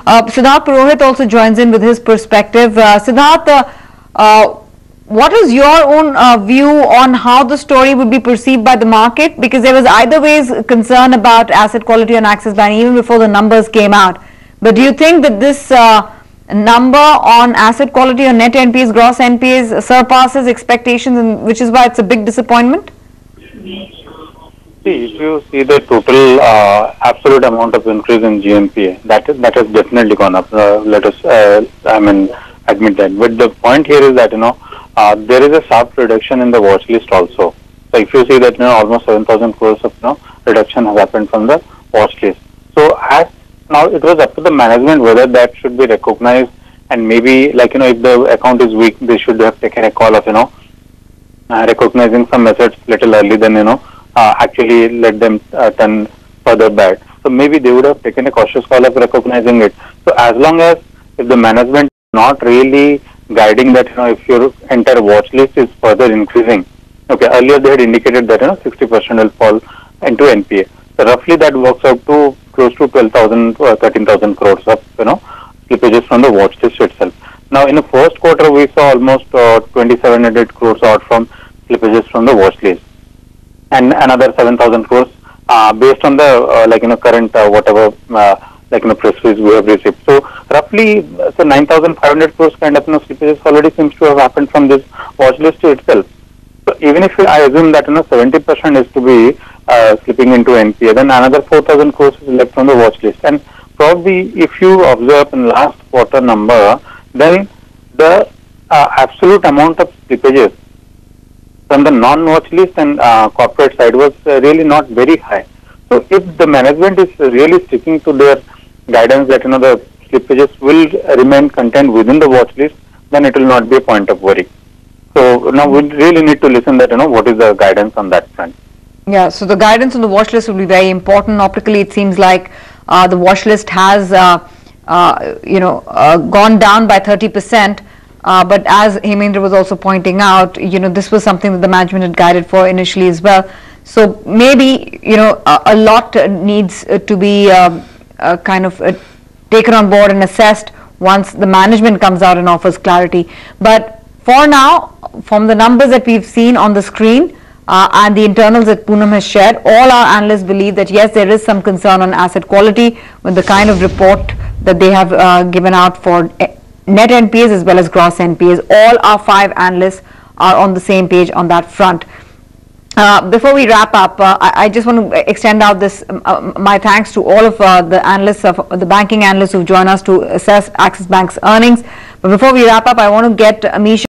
Siddharth Purohit also joins in with his perspective. Siddharth, what is your own view on how the story would be perceived by the market? Because there was either ways concern about asset quality on Axis Bank even before the numbers came out. But do you think that this number on asset quality on net NPAs, gross NPAs surpasses expectations, and which is why it's a big disappointment? See, if you see the total absolute amount of increase in GNPA, that has definitely gone up. Let us, admit that. But the point here is that there is a sharp reduction in the watch list also. So if you see that almost 7,000 crores of reduction has happened from the watch list. So as now it was up to the management whether that should be recognized, and maybe if the account is weak, they should have taken a call of recognizing some assets little early than actually let them turn further bad. So maybe they would have taken a cautious call of recognizing it. So as long as if the management is not really guiding that if your entire watch list is further increasing, okay, earlier they had indicated that 60% will fall into NPA. So roughly that works out to close to 12,000 or 13,000 crores of slippages from the watch list itself. Now in the first quarter we saw almost 2,700 crores out from slippages from the watch list, and another 7,000 crores based on the current whatever press release we have received. So roughly 9,500 crores kind of slippages already seems to have happened from this watch list itself. So even if I assume that 70% is to be slipping into NPA, then another 4,000 crores is left from the watch list. And probably if you observe in last quarter number, then the absolute amount of slippages from the non-watch list and corporate side was really not very high. So if the management is really sticking to their guidance that the slippages will remain contained within the watch list, then it will not be a point of worry. So now we really need to listen that what is the guidance on that front. Yeah, so the guidance on the watch list will be very important. Optically, it seems like the watch list has gone down by 30%. But as Hemendra was also pointing out, this was something that the management had guided for initially as well. So maybe, a lot needs to be taken on board and assessed once the management comes out and offers clarity. But for now, from the numbers that we've seen on the screen and the internals that Poonam has shared, all our analysts believe that yes, there is some concern on asset quality with the kind of report that they have given out for net NPAs as well as gross NPAs. All our 5 analysts are on the same page on that front. Before we wrap up, I just want to extend out this my thanks to all of the analysts, the banking analysts who join us to assess Axis Bank's earnings. But before we wrap up, I want to get Amish